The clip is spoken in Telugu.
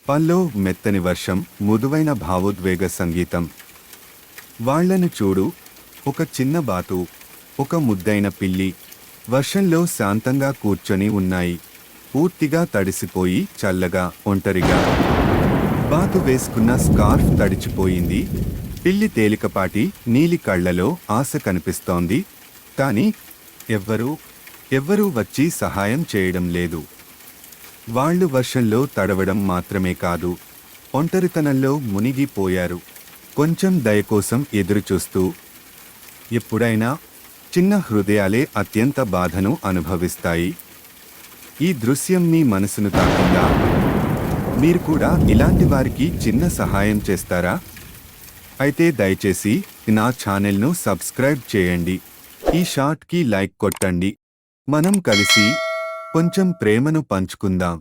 పల్లో మెత్తని వర్షం, మృదువైన భావోద్వేగ సంగీతం. వాళ్లను చూడు, ఒక చిన్న బాతు, ఒక ముద్దైన పిల్లి వర్షంలో శాంతంగా కూర్చొని ఉన్నాయి. పూర్తిగా తడిసిపోయి చల్లగా, ఒంటరిగా. బాతు వేసుకున్న స్కార్ఫ్ తడిచిపోయింది. పిల్లి తేలికపాటి నీలి కళ్లలో ఆశ కనిపిస్తోంది. కాని ఎవ్వరూ వచ్చి సహాయం చేయడం లేదు. వాళ్ళు వర్షంలో తడవడం మాత్రమే కాదు, ఒంటరితనంలో మునిగిపోయారు. కొంచెం దయ కోసం ఎదురుచూస్తూ. ఎప్పుడైనా చిన్న హృదయాలే అత్యంత బాధను అనుభవిస్తాయి. ఈ దృశ్యం మీ మనసును తాకిందా? మీరు కూడా ఇలాంటి వారికి చిన్న సహాయం చేస్తారా? అయితే దయచేసి నా ఛానల్ను సబ్స్క్రైబ్ చేయండి. ఈ షార్ట్కి లైక్ కొట్టండి. మనం కలిసి కొంచెం ప్రేమను పంచుకుందాం.